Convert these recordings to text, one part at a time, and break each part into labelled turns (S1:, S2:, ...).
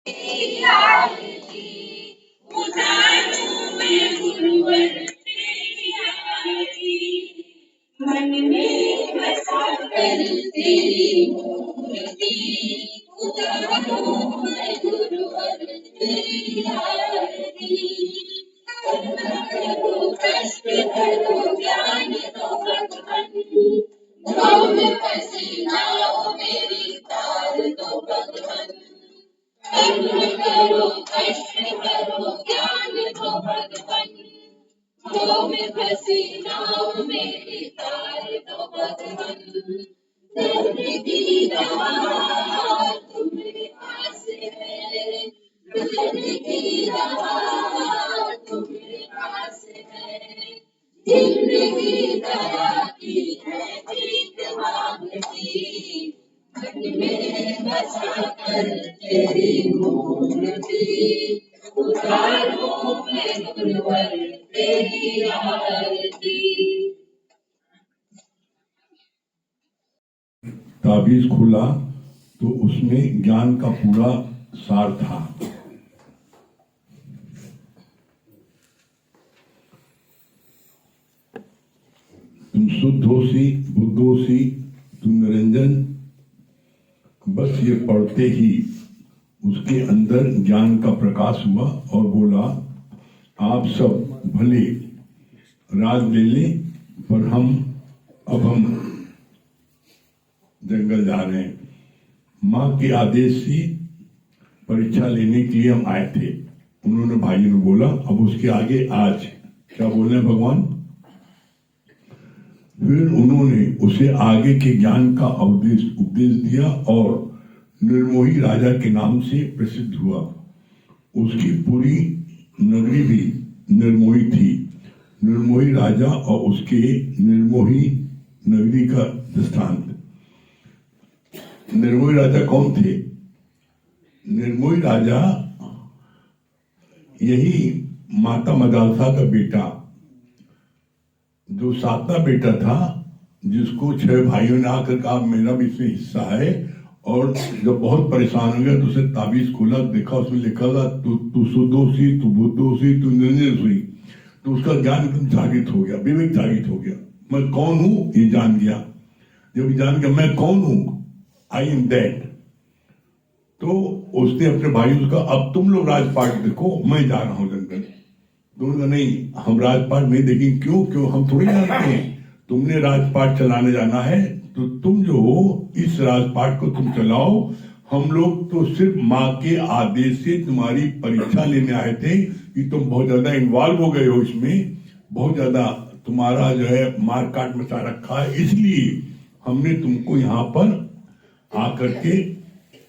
S1: आरती उतारूं मैं गुरुवर तेरी आरती, मन में बसा कर तेरी मूर्ति उतारूं मैं गुरुवर तेरी आरती। करुणा करो कष्ट करो ज्ञान दो भगवान, भाव में फंसी नाव मेरी तार दो भगवान। करुणा करो कष्ट करो ज्ञान दो भगवान, भाव में फंसी नाव मेरी तार दो भगवान। दर्द की दवा तुम्हारे पास है, दर्द की दवा तुम्हारे पास है, जिंदगी दया की है ठीक मांगती, मन में बसा कर तेरी मूर्ति उतारूं मैं गुरुवर तेरी आरती।
S2: ताबीज खुला तो उसमें ज्ञान का पूरा सार था। तुम शुद्ध होसी बुद्ध होसी तुम निरंजन, बस ये पढ़ते ही उसके अंदर ज्ञान का प्रकाश हुआ और बोला आप सब भले राज ले लें, पर हम जंगल जा रहे हैं। माँ के आदेश से परीक्षा लेने के लिए हम आए थे। उन्होंने भाई ने बोला अब उसके आगे आज क्या बोल रहे हैं भगवान। फिर उन्होंने उसे आगे के ज्ञान का उपदेश दिया और निर्मोही राजा के नाम से प्रसिद्ध हुआ। उसकी पूरी नगरी भी निर्मोही थी। निर्मोही राजा और उसके निर्मोही नगरी का दृष्टांत। निर्मोही राजा कौन थे? निर्मोही राजा यही माता मदालसा का बेटा, जो सातवां बेटा था, जिसको 6 भाइयों ने आकर कहा मेरा भी इसमें हिस्सा है, और जब बहुत परेशान हो गया तो उसे ताबीज खोला, देखा उसमें लिखा था तू सुदोषी, तू बुद्धोषी, तू निर्णयशी। तो उसका ज्ञान एकदम जागृत हो गया, विवेक जागृत हो गया। मैं कौन हूं ये जान गया। जब जान गया मैं कौन हूं, आई एम दैट, तो उसने अपने भाइयों से कहा अब तुम लोग राजपाट देखो, मैं जा रहा हूं जंगल। दोनों नहीं, हम राजपाट नहीं देखेंगे। क्यों हम थोड़ी जानते हैं। तुमने राजपाट चलाने जाना है तो तुम जो हो इस राजपाट को तुम चलाओ। हम लोग तो सिर्फ माँ के आदेश से तुम्हारी परीक्षा लेने आए थे कि तुम बहुत ज्यादा इन्वॉल्व हो गए हो इसमें, बहुत ज्यादा तुम्हारा जो है मारकाट मचा रखा है, इसलिए हमने तुमको यहाँ पर आकर के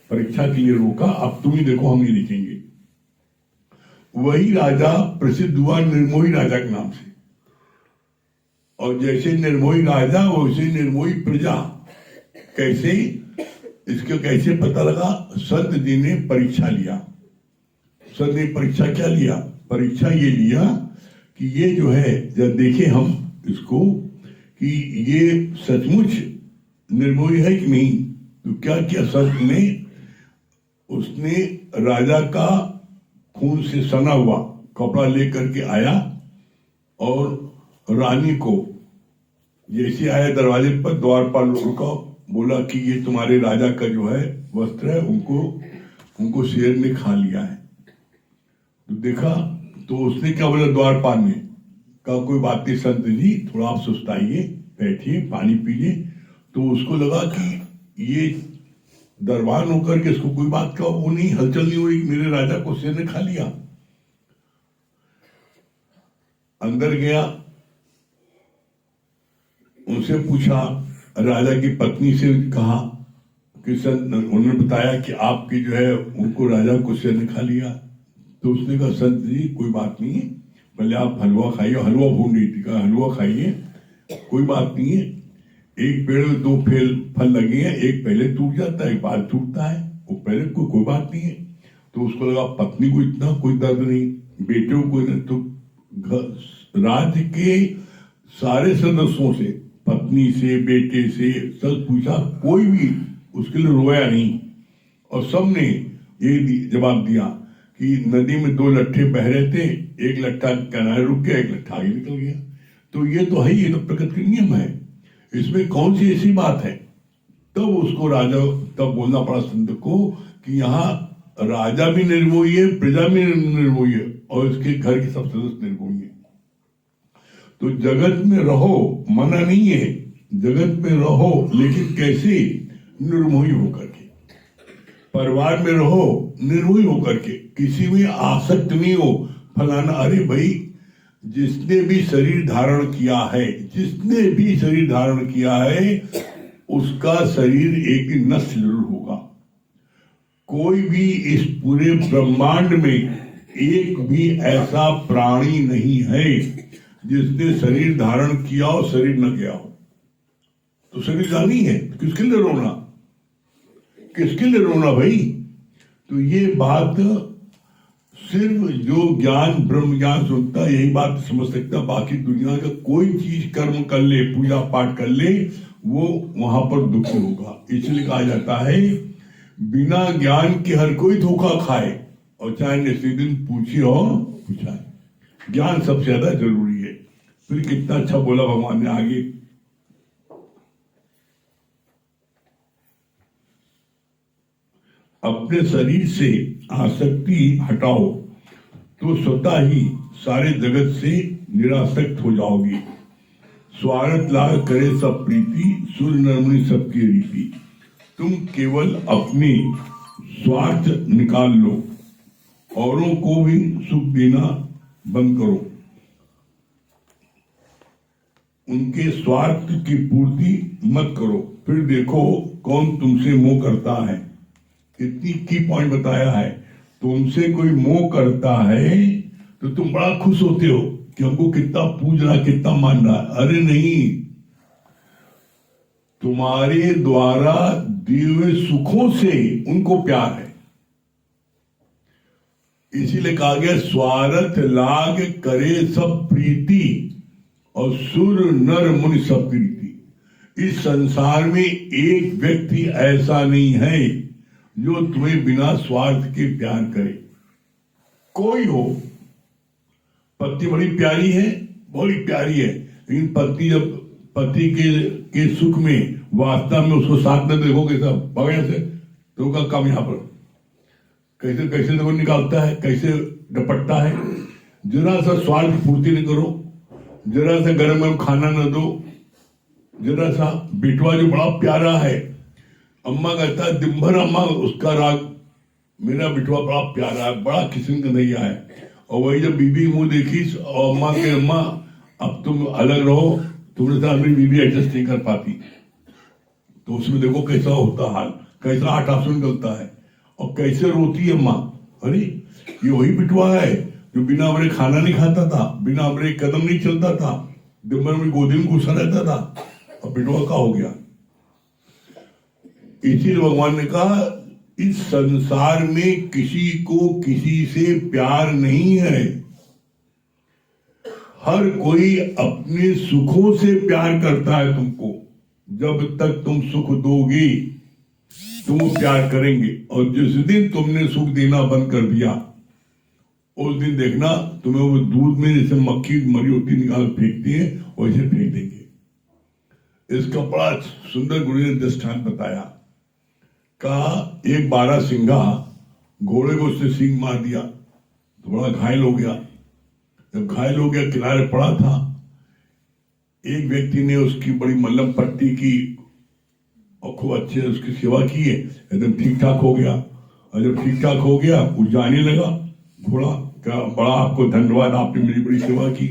S2: परीक्षा के लिए रोका। अब तुम ही देखो, हम ही देखेंगे। वही राजा प्रसिद्ध हुआ निर्मोही राजा के नाम से, और जैसे निर्मोही राजा वैसे निर्मोही प्रजा। कैसे, इसको कैसे पता लगा? संत जी ने परीक्षा लिया। संत ने परीक्षा क्या लिया? परीक्षा ये लिया कि ये जो है जब देखे हम इसको कि ये सचमुच निर्मोही है कि नहीं। तो क्या किया संत ने? उसने राजा का खून से सना हुआ कपड़ा लेकर के आया और रानी को जैसे आया दरवाजे पर, द्वारपाल रुका, बोला कि ये तुम्हारे राजा का जो है वस्त्र है, उनको शेर ने खा लिया है। तो देखा तो उसने क्या बोला, द्वारपाल ने कहा कोई बात नहीं संत जी, थोड़ा आप सुस्ताइए, बैठिए, पानी पीजिए। तो उसको लगा कि ये दरबार होकर के इसको कोई बात का वो नहीं, हलचल नहीं हुई, मेरे राजा को शेर ने खा लिया। अंदर गया, उनसे पूछा, राजा की पत्नी से कहा कि संत, उन्होंने बताया कि आपकी जो है उनको राजा को शेर ने खा लिया। तो उसने कहा संत जी कोई बात नहीं है, पहले आप हलवा खाइए। हलवा भून रही थी, कहा हलवा खाइए, कोई बात नहीं है। एक पेड़ में 2 फल लगे हैं, एक पहले टूट जाता है, एक बाद टूटता है, वो पहले कोई बात नहीं है। तो उसको लगा पत्नी को इतना कोई दर्द नहीं, बेटे को कोई नहीं। तो राज्य के सारे सदस्यों से, पत्नी से, बेटे से सब पूछा, कोई भी उसके लिए रोया नहीं, और सबने जवाब दिया कि नदी में दो लट्ठे बह रहे थे, एक लट्ठा किनारे रुक गया, एक लट्ठा आगे निकल गया। तो ये तो है, ये तो प्रकृति का नियम है, इसमें कौन सी ऐसी बात है। तब उसको राजा तब बोलना पड़ा संत को कि यहाँ राजा भी निर्मोही है, प्रजा भी निर्मोही है, और इसके घर के सब सदस्य निर्मोही है। तो जगत में रहो, मना नहीं है, जगत में रहो, लेकिन कैसे? निर्मोही होकर के। परिवार में रहो निर्मोही होकर के, किसी में आसक्त नहीं हो। फलाना, अरे भाई जिसने भी शरीर धारण किया है, जिसने भी शरीर धारण किया है, उसका शरीर एक दिन नष्ट जरूर होगा। कोई भी इस पूरे ब्रह्मांड में एक भी ऐसा प्राणी नहीं है जिसने शरीर धारण किया हो, शरीर न गया हो। तो शरीर जानी है, किसके लिए रोना, किसके लिए रोना भाई? तो ये बात सिर्फ जो ज्ञान, ब्रह्म ज्ञान सुनता है यही बात समझ सकता। बाकी दुनिया का कोई चीज कर्म कर ले, पूजा पाठ कर ले, वो वहां पर दुखी होगा। इसलिए कहा जाता है बिना ज्ञान के हर कोई धोखा खाए, और चाहे निश्चित दिन पूछी हो पूछाए। ज्ञान सबसे ज्यादा जरूरी है। फिर कितना अच्छा बोला भगवान ने आगे, अपने शरीर से आसक्ति हटाओ तो स्वतः ही सारे जगत से निरासक्त हो जाओगे। स्वार्थ लाग करे सब प्रीति, सुर नरमुनि सबकी रीति। तुम केवल अपनी स्वार्थ निकाल लो, औरों को भी सुख देना बंद करो। उनके स्वार्थ की पूर्ति मत करो, फिर देखो कौन तुमसे मोह करता है। इतनी की पॉइंट बताया है। तुमसे कोई मोह करता है तो तुम बड़ा खुश होते हो कि हमको कितना पूज रहा, कितना मान रहा। अरे नहीं, तुम्हारे द्वारा दिए हुए सुखों से उनको प्यार है। इसीलिए कहा गया स्वार्थ लाग करे सब प्रीति, और सुर नर मुनि सब प्रीति। इस संसार में एक व्यक्ति ऐसा नहीं है जो तुम्हें बिना स्वार्थ के प्यार करे। कोई हो, पत्नी बड़ी प्यारी है, बड़ी प्यारी है, लेकिन पत्नी जब पति के सुख में वास्तव में उसको साथ में देखोगे सब बगैर से, तो का काम यहां पर कैसे कैसे देखो निकालता है, कैसे डपटता है। जरा सा स्वार्थ पूर्ति नहीं करो, जरा सा गर्म गर्म खाना न दो, जरा सा बेटवा जो बड़ा प्यारा है, अम्मा कहता है दिन भर अम्मा उसका राग, मेरा बिटवा बड़ा प्यारा है, बड़ा किस्म का नहीं है। और वही जब बीबी मुंह देखी और अम्मा के अम्मा अब तुम अलग रहो, तुमने साथ मेरी बीबी एडजस्ट नहीं कर पाती, तो उसमें देखो कैसा होता हाल, कैसा आठ आंसू निकलता है और कैसे रोती है अम्मा। अरे ये वही बिटवा है जो बिना हमरे खाना नहीं खाता था, बिना हमरे कदम नहीं चलता था, दिन भर में गोदी में घुसा रहता था, और बिटवा का हो गया। इसीलिए भगवान ने कहा इस संसार में किसी को किसी से प्यार नहीं है। हर कोई अपने सुखों से प्यार करता है तुमको। जब तक तुम सुख दोगी तुम प्यार करेंगे, और जिस दिन तुमने सुख देना बंद कर दिया उस दिन देखना तुम्हें वो दूध में जैसे मक्खी मरी होती निकाल फेंकती है वैसे फेंक देंगे। इसका बड़ा सुंदर गुरु ने दृष्टांत बताया। कहा एक बारहसिंगा घोड़े को उसने सींग मार दिया तो बड़ा घायल हो गया। जब घायल हो गया किनारे पड़ा था, एक व्यक्ति ने उसकी बड़ी मल्लम पट्टी की और खूब अच्छे से उसकी सेवा की है, एकदम ठीक ठाक हो गया। और जब ठीक ठाक हो गया वो जाने लगा, घोड़ा क्या बड़ा आपको धन्यवाद, आपने मेरी बड़ी सेवा की।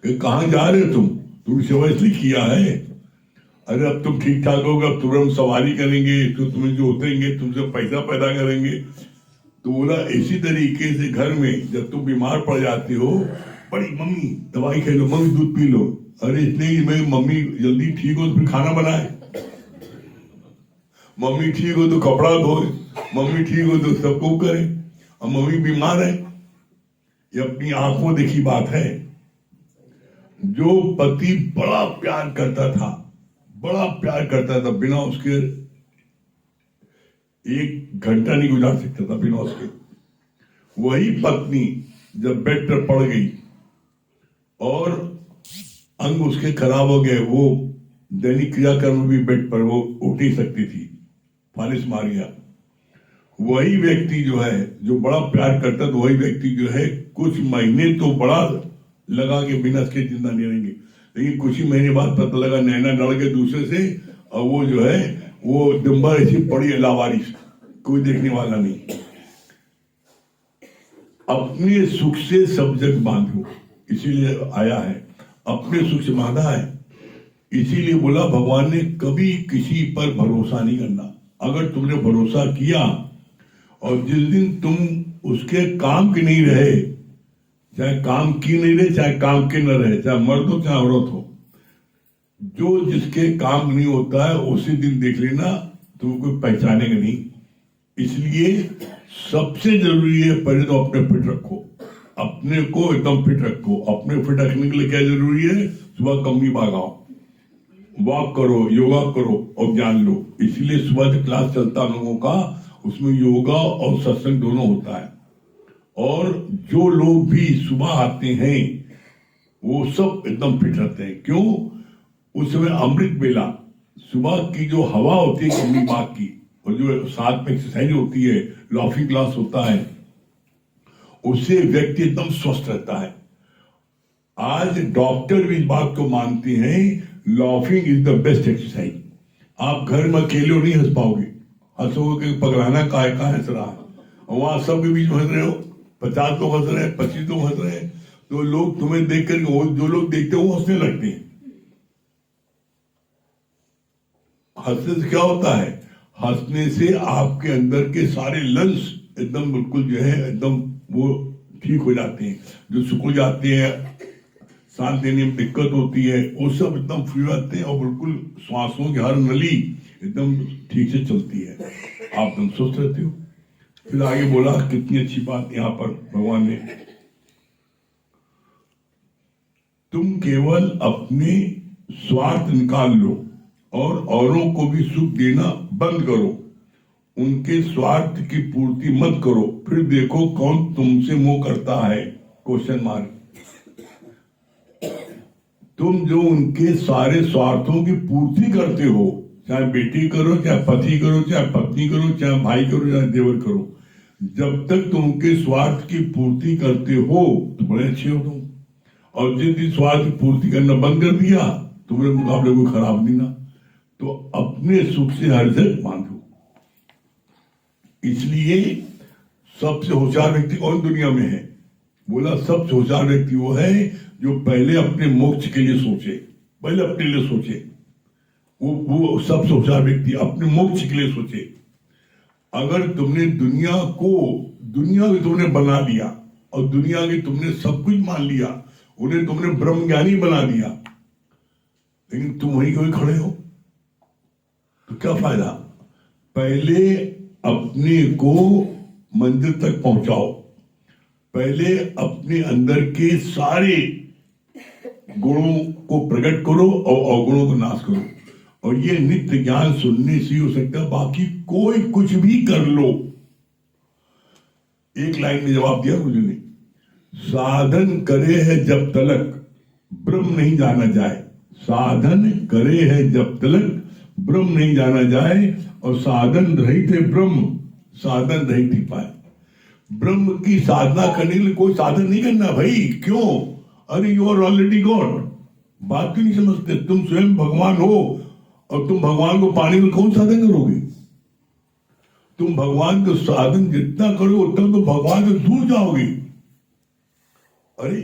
S2: कहाँ जा रहे हो तुम सेवा इसलिए किया है। अरे अब तुम ठीक ठाक होगे, अब तुम हम सवारी करेंगे, तो तुम्हें जो उतरेंगे तुमसे पैसा पैदा करेंगे। तो बोला इसी तरीके से घर में जब तुम बीमार पड़ जाते हो, बड़ी मम्मी दवाई खा लो, मम्मी दूध पी लो। अरे इसलिए मैं मम्मी जल्दी ठीक हो तो फिर खाना बनाए, मम्मी ठीक हो तो कपड़ा धोए, मम्मी ठीक हो तो सबको करे, और मम्मी बीमार है। ये अपनी आंखों देखी बात है। जो पति बड़ा प्यार करता था, बड़ा प्यार करता था, बिना उसके 1 घंटा नहीं गुजार सकता था बिना उसके। वही पत्नी जब बेड पर पड़ गई और अंग उसके खराब हो गए, वो दैनिक क्रियाक्रम भी बेड पर वो उठ नहीं सकती थी, फालिस मार गया। वही व्यक्ति जो है, जो बड़ा प्यार करता था, वही व्यक्ति जो है कुछ महीने तो बड़ा लगा कि बिना इसके जिंदा नहीं रहेंगे, लेकिन कुछ ही महीने बाद पता लगा नैना लड़ के दूसरे से, और वो जो है वो डिम्बा ऐसी पड़ी लावारिस, कोई देखने वाला नहीं। अपने सुख से सब जग बांधो, इसीलिए आया है, अपने सुख से बांधा है। इसीलिए बोला भगवान ने कभी किसी पर भरोसा नहीं करना। अगर तुमने भरोसा किया और जिस दिन तुम उसके काम के नहीं रहे, चाहे काम की नहीं रहे, चाहे काम के न रहे, चाहे मर्द हो चाहे औरत हो, जो जिसके काम नहीं होता है उसी दिन देख लेना, तुमको पहचानेगा नहीं। इसलिए सबसे जरूरी है पहले तो अपने फिट रखो, अपने को एकदम फिट रखो। अपने फिट रखने के लिए क्या जरूरी है? सुबह कमी भागाओ, वॉक करो, योगा करो और ज्ञान लो। इसलिए सुबह जो क्लास चलता है लोगों का, उसमें योगा और सत्संग दोनों होता है। और जो लोग भी सुबह आते हैं वो सब एकदम फिट रहते हैं। क्यों? उस समय अमृत बेला, सुबह की जो हवा होती है कमी बाग की, और जो साथ में एक्सरसाइज होती है, लाफिंग क्लास होता है, उससे व्यक्ति एकदम स्वस्थ रहता है। आज डॉक्टर भी इस बात को मानते हैं, laughing is the best exercise. आप घर में अकेले नहीं हंस पाओगे, हंसोगे पगलाना का हंस रहा है, और वहां सब के बीच में हंस रहे हो, 50 लोग हंस रहे हैं, 25 लोग हंस रहे हैं, तो लोग तुम्हें देख कर, जो लोग देखते हैं वो हंसने लगते हैं। हंसने से क्या होता है? हंसने से आपके अंदर के सारे लंग्स एकदम बिल्कुल जो है एकदम वो ठीक हो जाते हैं, जो सिकुड़ जाते हैं, सांस लेने में दिक्कत होती है, वो सब एकदम फ्री रहते हैं, और बिल्कुल श्वासों की हर नली एकदम ठीक से चलती है, आप एकदम स्वस्थ रहते हो। फिर आगे बोला, कितनी अच्छी बात यहाँ पर भगवान ने, तुम केवल अपने स्वार्थ निकाल लो और औरों को भी सुख देना बंद करो, उनके स्वार्थ की पूर्ति मत करो, फिर देखो कौन तुमसे मोह करता है? Question mark. तुम जो उनके सारे स्वार्थों की पूर्ति करते हो, चाहे बेटी करो, चाहे पति करो, चाहे पत्नी करो, चाहे भाई करो, चाहे देवर करो, जब तक तुम उनके स्वार्थ की पूर्ति करते हो तो बड़े अच्छे हो तुम, और जिस दिन स्वार्थ की पूर्ति करना बंद कर दिया, तुम्हारे मुकाबले कोई खराब नहीं ना। तो अपने सुख से हर जग बांधो। इसलिए सबसे होशियार व्यक्ति कौन दुनिया में है? बोला सबसे होशियार व्यक्ति वो है जो पहले अपने मोक्ष के लिए सोचे, पहले अपने लिए सोचे। वो सबसे होशियार व्यक्ति अपने मोक्ष के लिए सोचे। अगर तुमने दुनिया भी तुमने बना लिया और दुनिया की तुमने सब कुछ मान लिया, उन्हें तुमने ब्रह्म ज्ञानी बना दिया, लेकिन तुम वहीं कहीं खड़े हो तो क्या फायदा? पहले अपने को मंजिल तक पहुंचाओ, पहले अपने अंदर के सारे गुणों को प्रकट करो और अवगुणों को नाश करो। और ये नित्य ज्ञान सुनने से हो सकता है, बाकी कोई कुछ भी कर लो। एक लाइन में जवाब दिया गुरु ने, साधन करे है जब तलक ब्रह्म नहीं जाना जाए, साधन करे है जब तलक ब्रह्म नहीं जाना जाए, और साधन रहित है ब्रह्म साधन रहित ही पाए। ब्रह्म की साधना करने के लिए कोई साधन नहीं करना भाई। क्यों? अरे यू आर ऑलरेडी गॉड। बात क्यों नहीं समझते? तुम स्वयं भगवान हो, और तुम भगवान को पाने में कौन साधन करोगे? तुम भगवान को साधन जितना करोगे उतना तो भगवान से दूर जाओगे। अरे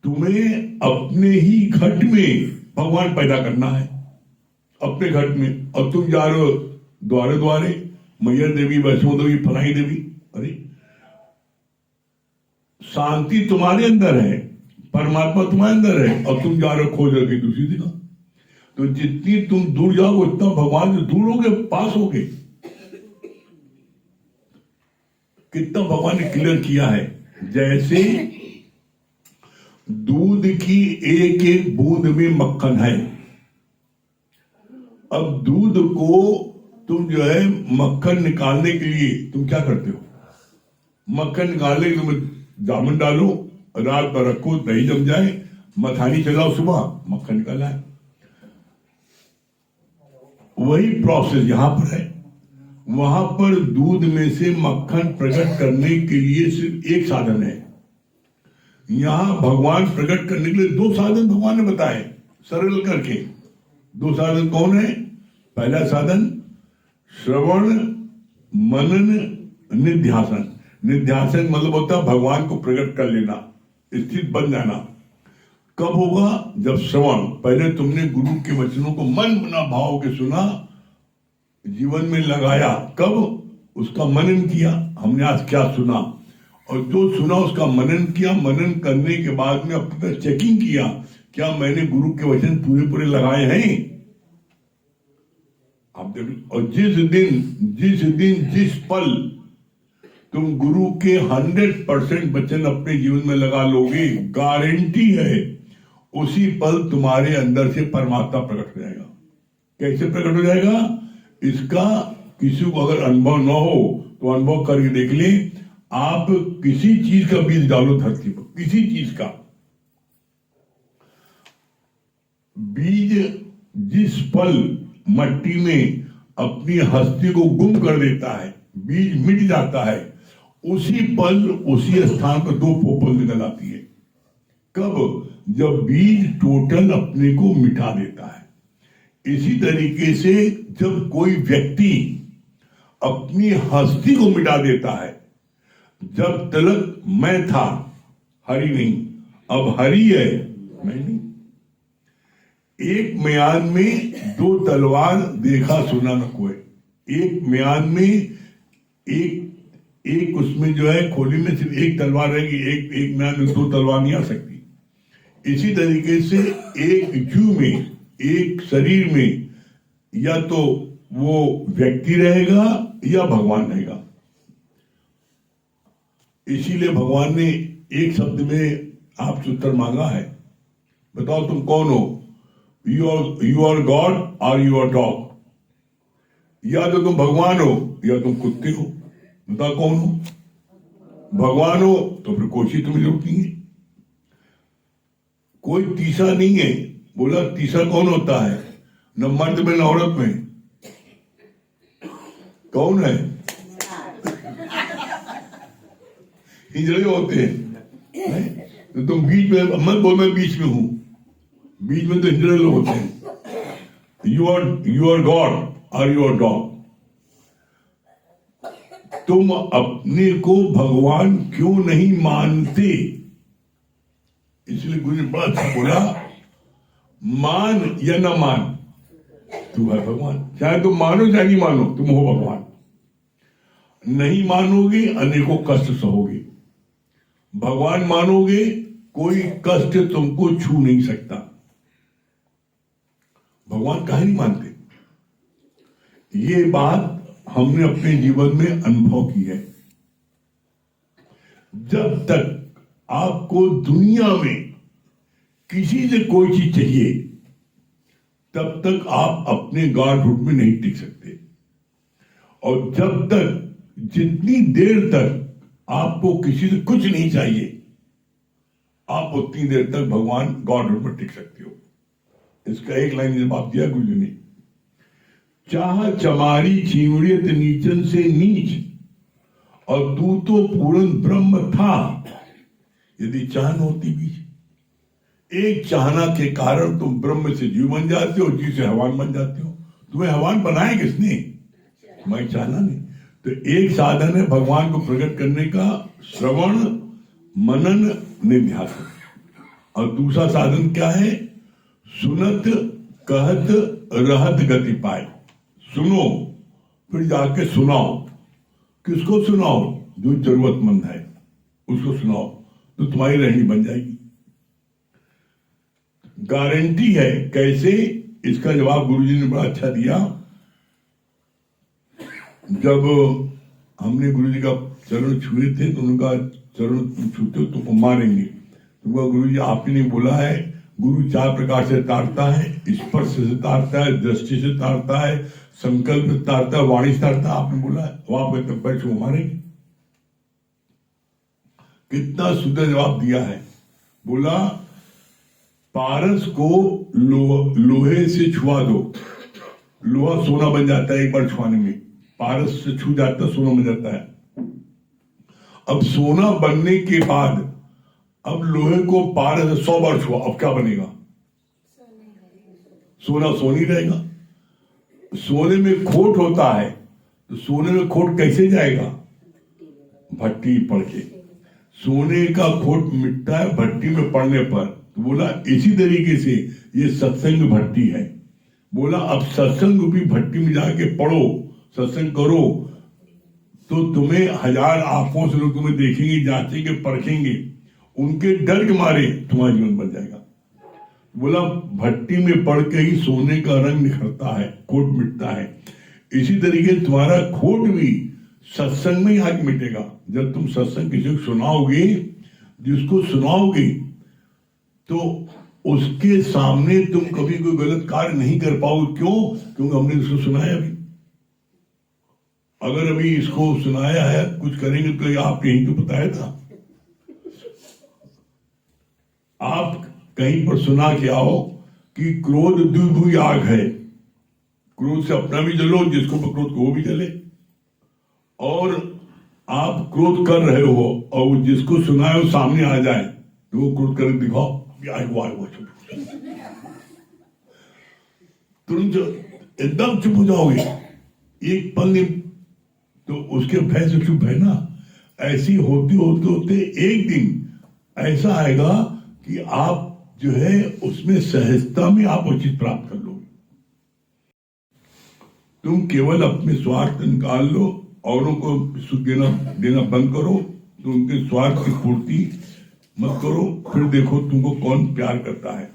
S2: तुम्हें अपने ही घट में भगवान पैदा करना है, अपने घट में, और तुम जा रहे हो द्वारे द्वारे, मैया देवी, वैष्णो देवी, फलाई देवी। अरे शांति तुम्हारे अंदर है, परमात्मा तुम्हारे अंदर है, और तुम जा रहे हो खोज रखे दूसरी जगह। तो जितनी तुम दूर जाओगे उतना भगवान से दूर होगे, पास होगे। कितना भगवान ने क्लियर किया है। जैसे दूध की एक एक बूंद में मक्खन है, अब दूध को तुम जो है मक्खन निकालने के लिए तुम क्या करते हो? मक्खन निकालने के लिए तुम जामुन डालो, रात भर रखो, दही जम जाए, मखानी चलाओ, सुबह मक्खन निकाला है। वही प्रोसेस यहां पर है। वहां पर दूध में से मक्खन प्रकट करने के लिए सिर्फ एक साधन है। यहां भगवान प्रकट करने के लिए दो साधन भगवान ने बताए सरल करके। दो साधन कौन है? पहला साधन श्रवण मनन निध्यासन। निध्यासन मतलब होता है भगवान को प्रकट कर लेना, स्थित बन जाना। कब होगा? जब श्रवण, पहले तुमने गुरु के वचनों को मन बना भाव के सुना, जीवन में लगाया। कब? उसका मनन किया, हमने आज क्या सुना, और जो सुना उसका मनन किया। मनन करने के बाद में अपनी तरह चेकिंग किया, क्या मैंने गुरु के वचन पूरे पूरे लगाए हैं? आप देखो, और जिस दिन जिस पल तुम गुरु के 100% वचन अपने जीवन में लगा लोगे, गारंटी है उसी पल तुम्हारे अंदर से परमात्मा प्रकट हो जाएगा। कैसे प्रकट हो जाएगा? इसका किसी को अगर अनुभव न हो तो अनुभव करके देख ले। आप किसी चीज का बीज डालो धरती पर, किसी चीज का बीज जिस पल मट्टी में अपनी हस्ती को गुम कर देता है, बीज मिट जाता है, उसी पल उसी स्थान पर दो पोपल निकल आती है। कब? जब बीज टोटल अपने को मिटा देता है। इसी तरीके से जब कोई व्यक्ति अपनी हस्ती को मिटा देता है, जब तलक मैं था, हरि नहीं, अब हरि है, मैं नहीं। एक म्यान में दो तलवार देखा सुना न कोई। एक म्यान में एक उसमें जो है खोली में सिर्फ एक तलवार रहेगी। एक म्यान में दो तलवार नहीं आ सकती। इसी तरीके से एक जीव में, एक शरीर में, या तो वो व्यक्ति रहेगा या भगवान रहेगा। इसीलिए भगवान ने एक शब्द में आपसे उत्तर मांगा है, बताओ तुम कौन हो? यू आर गॉड और यू आर डॉग। या तो तुम भगवान हो या तुम कुत्ते हो। बताओ कौन हो? भगवान हो तो फिर कोई चीज तुम्हें जरूरत नहीं है। कोई तीसरा नहीं है। बोला तीसरा कौन होता है? न मर्द में न औरत में। कौन है? हिजड़े होते हैं। तो तुम बीच में मत बोल, मैं बीच में हूं। बीच में तो हिजड़े लोग होते हैं। यू आर गॉड और यू आर डॉग। तुम अपने को भगवान क्यों नहीं मानते? इसलिए गुरु ने बड़ा अच्छा बोला, मान या न मान, तू है भगवान। चाहे तुम मानो चाहे नहीं मानो, तुम हो भगवान। नहीं मानोगे अनेकों कष्ट सहोगे। भगवान मानोगे कोई कष्ट तुमको छू नहीं सकता। भगवान काहे नहीं मानते? ये बात हमने अपने जीवन में अनुभव की है। जब तक आपको दुनिया में किसी से कोई चीज चाहिए, तब तक आप अपने गॉडहुड में नहीं टिक सकते। और जब तक, जितनी देर तक आपको किसी से कुछ नहीं चाहिए, आप उतनी देर तक भगवान गॉडहुड में टिक सकते हो। इसका एक लाइन जवाब दिया गुरु जी ने, चाह चमारी चिमड़ियत नीचन से नीच, और तू तो पूर्ण ब्रह्म था यदि चाहन होती बीच। एक चाहना के कारण तुम ब्रह्म से जीव बन जाते हो, जीव से हवान बन जाते हो। तुम्हें हवान बनाया किसने? मैं चाहना नहीं। तो एक साधन है भगवान को प्रकट करने का, श्रवण मनन निध्यासन। और दूसरा साधन क्या है? सुनत कहत रहत गति पाए। सुनो फिर जाके सुनाओ। किसको सुनाओ? जो जरूरतमंद है उसको सुनाओ, तो तुम्हारी रहनी बन जाएगी। गारंटी है। कैसे? इसका जवाब गुरुजी ने बड़ा अच्छा दिया। जब हमने गुरुजी का चरण छुए थे तो उनका चरण तुम छूते हो तुमको मारेंगे। तो गुरुजी आपने बोला है गुरु 4 प्रकार से तारता है, स्पर्श से तारता है, दृष्टि से तारता है, संकल्प से तारता है, वाणी से तारता है। आपने बोला वहां पर तो पैर छू मारेंगे। कितना सुंदर जवाब दिया है। बोला पारस को लोहे से छुआ दो, लोहा सोना बन जाता है एक बार छुआने में। पारस से छू जाता सोना बन जाता है। अब सोना बनने के बाद अब लोहे को पारस से 100 बार छुआ, अब क्या बनेगा? सोना सोनी रहेगा। सोने में खोट होता है तो सोने में खोट कैसे जाएगा? भट्टी पड़ के। सोने का खोट मिटता है भट्टी में पड़ने पर। तो बोला इसी तरीके से ये सत्संग भट्टी है। बोला अब सत्संग भी भट्टी में जाके पढ़ो, सत्संग करो, तो तुम्हें 1000 आंखों से लोग तुम्हें देखेंगे, जांचेंगे, परखेंगे, उनके डर के मारे तुम्हारा जीवन बन जाएगा। बोला भट्टी में पड़ के ही सोने का रंग निखरता है, खोट मिटता है। इसी तरीके तुम्हारा खोट भी सत्संग में ही आगे मिटेगा। जब तुम सत्संग किसी को सुनाओगे, जिसको सुनाओगे तो उसके सामने तुम कभी कोई गलत कार्य नहीं कर पाओगे। क्यों? क्योंकि हमने इसको सुनाया अभी। अगर अभी इसको सुनाया है, कुछ करेंगे तो आप यहीं तो बताया था। आप कहीं पर सुना के आओ कि क्रोध द्विभुज आग है। क्रोध से अपना भी जलो, जिसको क्रोध को वो भी जले। और आप क्रोध कर रहे हो और जिसको सुनाए वो सामने आ जाए तो वो क्रोध करके दिखाओ, तुरंत एकदम चुप हो जाओगे, एक पल नहीं, तो उसके भय से चुप है ना। ऐसी होते होते होते एक दिन ऐसा आएगा कि आप जो है उसमें सहजता में आप वो चीज प्राप्त कर लोगे। तुम केवल अपने स्वार्थ निकाल लो, औरों को सुख देना बंद करो, तो उनके स्वार्थ की पूर्ति मत करो, फिर देखो तुमको कौन प्यार करता है।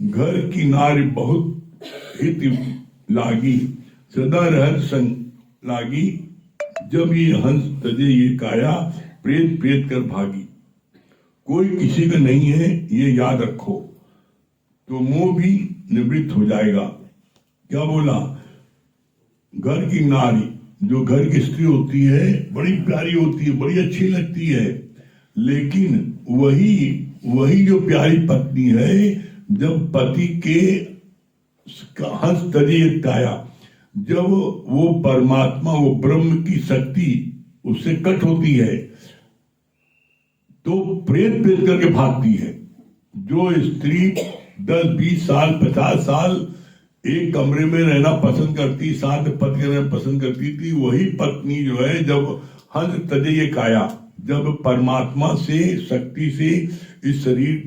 S2: घर की नारी बहुत हित लागी, सदा रहत संग लागी, जब ये हंस तजे ये काया, प्रेत प्रेत कर भागी। कोई किसी का नहीं है ये याद रखो, तो मोह भी निवृत्त हो जाएगा। क्या बोला? घर की नारी, जो घर की स्त्री होती है, बड़ी प्यारी होती है, बड़ी अच्छी लगती है, लेकिन वही जो प्यारी पत्नी है, जब पति के हंस तजे काया, जब वो परमात्मा, वो ब्रह्म की शक्ति उससे कट होती है तो प्रेत प्रेत करके भागती है। जो स्त्री 10, 20 साल, 50 साल एक कमरे में रहना पसंद करती, साथ पति रहना पसंद करती थी, वही पत्नी जो है जब हंस तजे ये काया, जब परमात्मा से, शक्ति से इस शरीर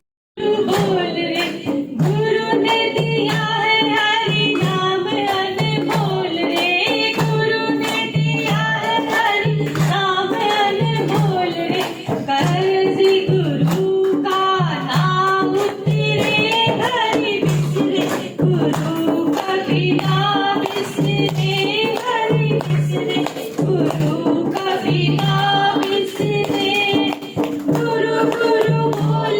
S1: गुरु गुरु बोल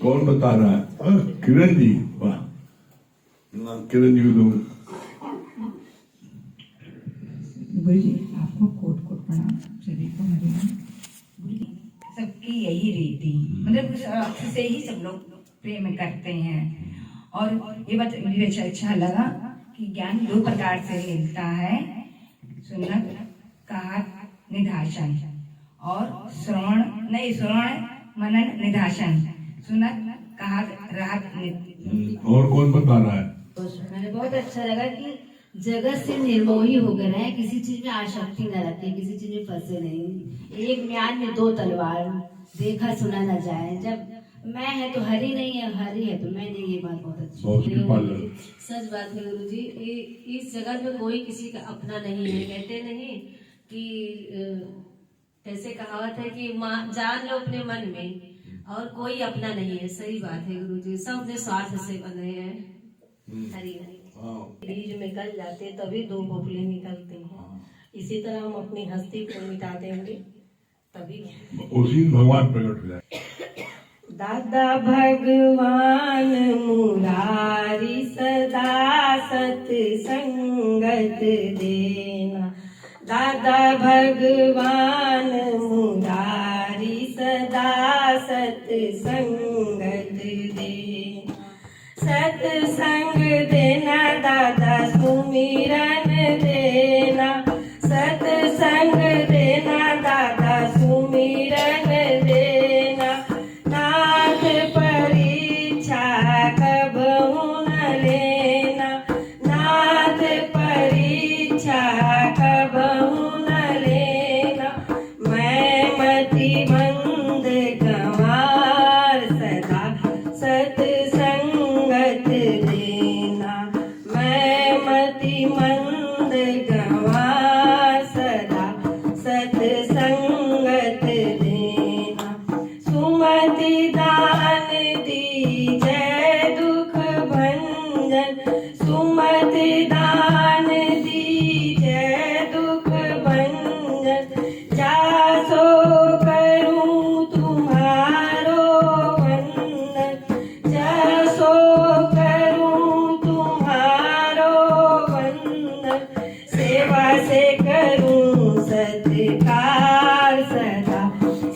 S2: कौन बता रहा है? किरण जी, वाह, किरण जी को दूं।
S3: गुरु जी आपको कोट कोट प्रणाम, सभी को हरिओम। सबकी यही रीति, मतलब उस अर्थ से ही सब लोग प्रेम करते हैं। और ये बात मुझे अच्छा लगा कि ज्ञान दो प्रकार से मिलता है, सुनत कहा निधासन और श्रवण मनन निधासन। सुनत कहा राहत
S2: और कौन बता रहा है?
S1: मैंने बहुत अच्छा लगा कि जगत से निर्मोही हो गए हैं, किसी चीज में आसक्ति न रखें, किसी चीज में फंसे नहीं। एक म्यान में दो तलवार, देखा सुना न जाए। जब मैं है तो हरि नहीं है, हरि है तो मैं नहीं। ये बात बहुत अच्छी है, सच बात है गुरु जी। इस जगत में कोई किसी का अपना नहीं है। कहते नहीं कि ऐसे कहावत है कि जान लो अपने मन में, और कोई अपना नहीं है। सही बात है गुरु जी, सब अपने स्वार्थ से बने हैं। हरि हरि बीज में गल जाते तभी दो बबुले निकलते हैं। इसी तरह हम अपनी हस्ती को मिटा देंगे तभी
S2: उसी भगवान प्रकट हो जाए।
S1: दादा भगवान मुरारी सदा सत्संगत देना। दादा भगवान मुरारी सदा सत्संगत देना। सत्संग देना दादा, सुमिरन देना। सत्संग देना दादा, सुमिरन देना। नाथ परीक्षा कबहू न लेना। नाथ परीक्षा कबहू न लेना। मैं मति मंद गंवार सदा सत्संगत देना। मैं मति मंद गंवार सदा सत्संगत देना। सुमति दान दीजै दुख भंजन। सुमति दान दीजै दुख भंजन। जासो करूं तुम्हारो वंदन। जासो करूं तुम्हारो वंदन। सेवा से करूं सत्कार सदा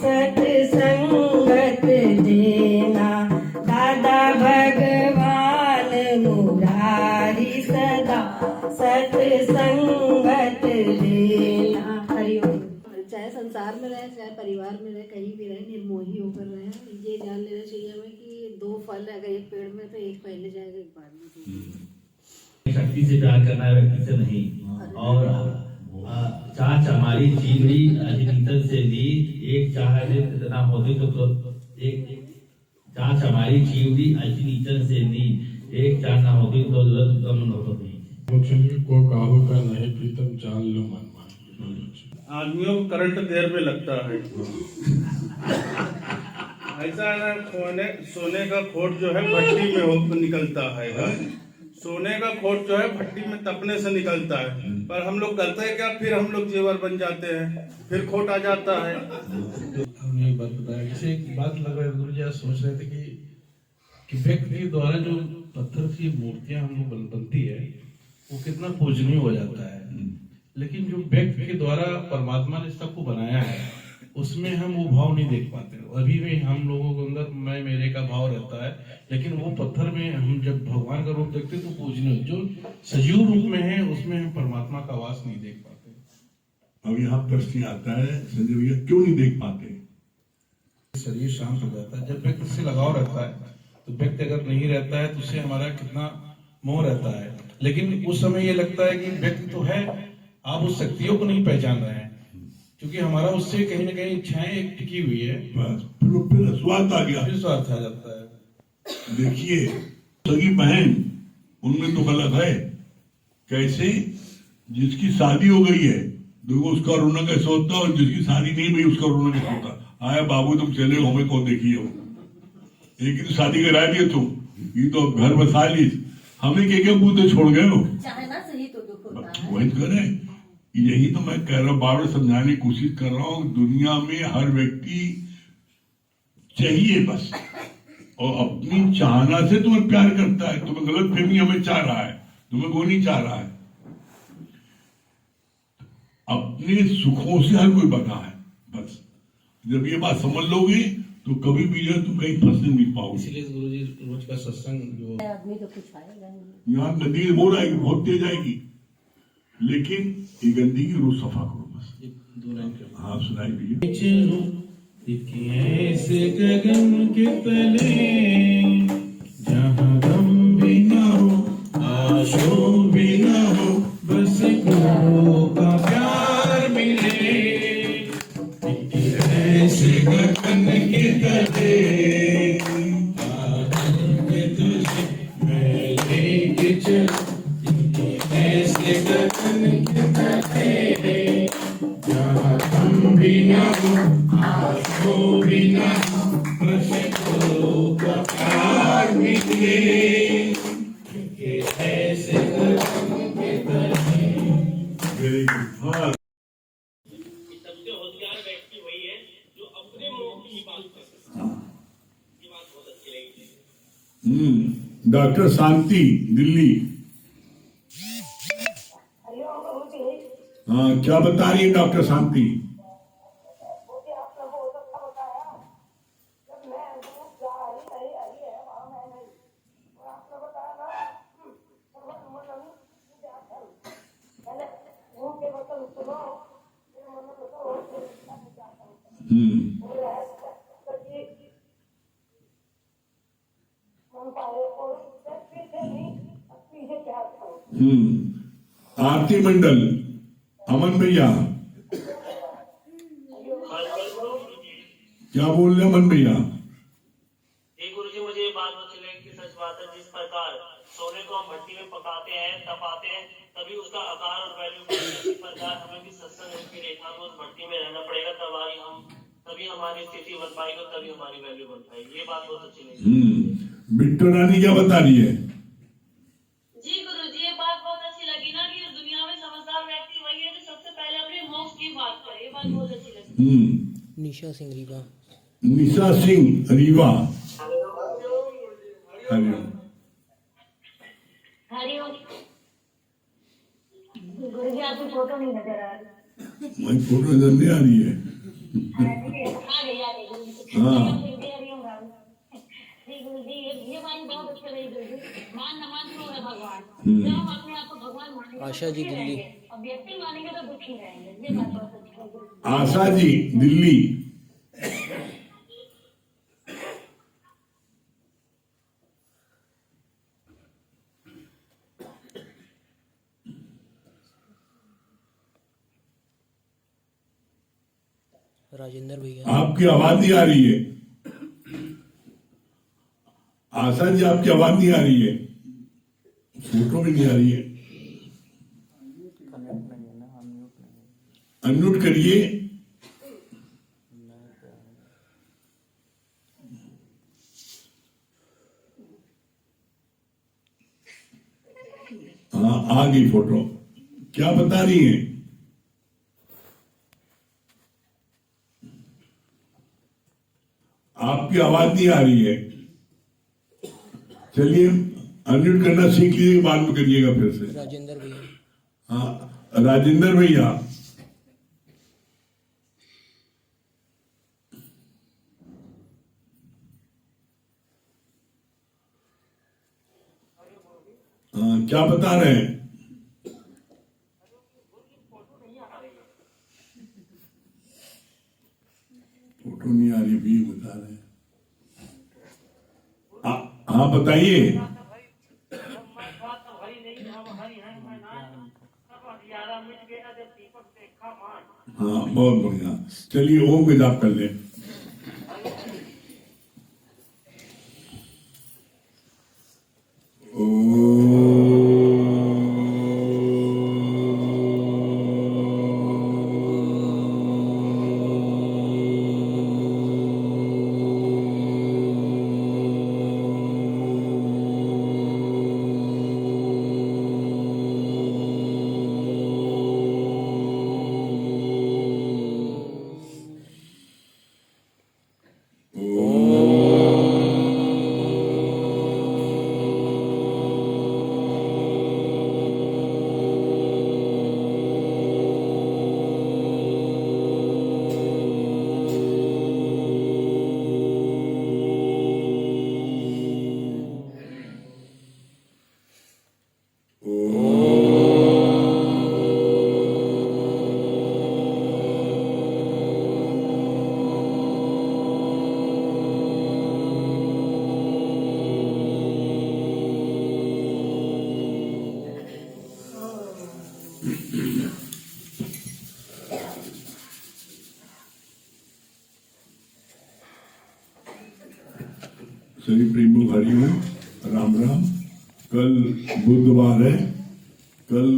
S1: सत्संगत देना। दादा भगवान मुरारी सदा सत्संगत देना। हरिओम। चाहे संसार में रहे, चाहे परिवार में रहे, कहीं भी रहे, निर्मोही होकर रहे। ये जान लेना चाहिए हमें कि दो फल अगर एक पेड़ में तो एक पहले जाएगा, एक बाद में।
S4: शक्ति से प्यार करना है, व्यक्ति से नहीं। और चाह हमारी चीवड़ी अजनीतन से ली, एक चाह इतना होती तो एक चाह हमारी चीवड़ी अजनीतन से ली, एक चाह ना होती तो जरूरत कम न होती।
S5: को काहू का नहीं प्रीतम, जान लो मन मान।
S6: आदमियों को करंट देर में लगता है। ऐसा है ना, सोने का खोट जो है भट्टी में निकलता है। सोने का खोट जो है भट्टी में तपने से निकलता है, पर हम लोग करते हैं क्या, फिर हम लोग जेवर बन जाते हैं, फिर खोट आ जाता है।
S5: हमने एक बात बताया, जैसे एक बात लग रहा है गुरु जी, आज सोच रहे थे कि व्यक्ति के द्वारा जो पत्थर की मूर्तियां हम लोग बनती है वो कितना पूजनीय हो जाता है, लेकिन जो व्यक्ति के द्वारा परमात्मा ने सबको बनाया है उसमें हम वो भाव नहीं देख पाते। अभी भी हम लोगों के अंदर मैं मेरे का भाव रहता है, लेकिन वो पत्थर में हम जब भगवान का रूप देखते तो पूजनीय जो सजीव रूप में है उसमें हम परमात्मा का वास नहीं देख पाते।
S2: अब यहाँ प्रश्न आता है संजय भैया, क्यों नहीं देख पाते?
S5: शरीर शांत हो जाता है जब व्यक्ति से लगाव रहता है, तो व्यक्ति अगर नहीं रहता है तो उससे हमारा कितना मोह रहता है। लेकिन उस समय ये लगता है कि व्यक्ति तो है, आप उस शक्तियों को नहीं पहचान रहे हैं, क्योंकि हमारा उससे कहीं ना कहीं इच्छाएं एक टिकी हुई है।
S2: फिर स्वार्थ आ गया,
S5: फिर स्वार्थ आ जाता है।
S2: देखिए सगी बहन उनमें तो गलत है। कैसे? जिसकी शादी हो गई है देखो उसका रोना कैसे होता, और जिसकी शादी नहीं हुई उसका रोना कैसे होता। आया बाबू तुम चले हो, हमें कौन देखिए हो, एक ही तो शादी करा दिए तुम, ये तो घर बसा ली, हमें क्या बूते छोड़ गए हो।
S1: चाहना सही तो दुख होता है।
S2: वही करे, यही तो मैं कह रहा हूँ, बार बार समझाने की कोशिश कर रहा हूँ। दुनिया में हर व्यक्ति चाहिए, बस और अपनी चाहना से तुम्हें प्यार करता है, तुम्हें गलत फहमी हमें चाह रहा है, तुम्हें वो नहीं चाह रहा है। अपने सुखों से हर कोई बना है, बस जब ये बात समझ लोगे तो कभी भी जो तुम कहीं फंस नहीं पाओगे।
S5: इसीलिए गुरुजी रोज का सत्संग जो
S2: यहाँ नदी बोल आएगी, बहुत तेज आएगी, लेकिन ये गंदगी रोज सफा करो बस।
S5: दो लाइन के
S2: हाँ सुनाई भैया।
S5: ऐसे गगन के तले जहाँ गम भी न हो, आशो भी न हो, बस गुरु का प्यार मिले। ऐसे गगन के तले तुझे मैं लेके चलूं, ऐसे गगन के तले जहाँ गम भी न हो, आशो भी न हो, बस गुरु का प्यार मिले। ऐसे गगन के तले।
S2: Very good. हाँ
S7: सबसे होशियार व्यक्ति वही है जो अपने मोह की बात करता है। ये बात बहुत अच्छी लगी।
S2: डॉक्टर शांति दिल्ली। हाँ क्या बता रही है डॉक्टर शांति? आरती मंडल, अमन भैया क्या बोल रहे अमन भैया?
S7: गुरुजी मुझे ये बात अच्छी लगी कि सच बात है, जिस प्रकार सोने को हम भट्टी में पकाते हैं, तपाते हैं, तभी उसका आकार और वैल्यू बढ़ती है। इस प्रकार हमें भी सत्संग की रेखा में उस भट्टी में रहना पड़ेगा, तभी हमारी स्थिति बन पाएगी और तभी हमारी वैल्यू बन पाएगी। ये बात बहुत अच्छी लगी।
S2: बिट्टू रानी क्या बता रही है?
S7: जी गुरुजी ये बात बहुत अच्छी लगी ना कि दुनिया में समझदार व्यक्ति वही है जो सबसे पहले अपने मोक्ष की बात करे। ये बात बहुत अच्छी लगी।
S8: निशा सिंह रीवा।
S2: निशा सिंह रीवा।
S7: हरिओम। गुरुजी आपकी फोटो नहीं नजर आ रही।
S2: मैं फोटो नजर नहीं आ रही है। हाँ
S7: ये बात बहुत अच्छी लगी गुरुजी। मान न मान तो है भगवान। जब हम अपने आप को भगवान मानेंगे
S8: आशा जी दिल्ली।
S7: और व्यक्ति मानेंगे तो दुखी रहेंगे। ये बात बहुत अच्छी लगी।
S2: आशा जी दिल्ली।
S8: राजेंद्र भैया।
S2: आपकी आवाज नहीं आ रही है। आशा जी आपकी आवाज नहीं आ रही है, फोटो भी नहीं आ रही है। अनम्यूट करिए। हाँ आ गई फोटो। क्या बता रही है? आपकी आवाज नहीं आ रही है। चलिए अनम्यूट करना सीख लीजिए, बाद में करिएगा फिर से।
S8: राजेंद्र भैया।
S2: हाँ राजेंद्र भैया। हाँ क्या बता रहे हैं? फोटो नहीं आ रही भी बता रहे हैं। हाँ बताइए। हाँ बहुत बढ़िया। चलिए ओम का जाप कर ले। सभी प्रेमियों हरि ओम, राम राम। कल बुधवार है, कल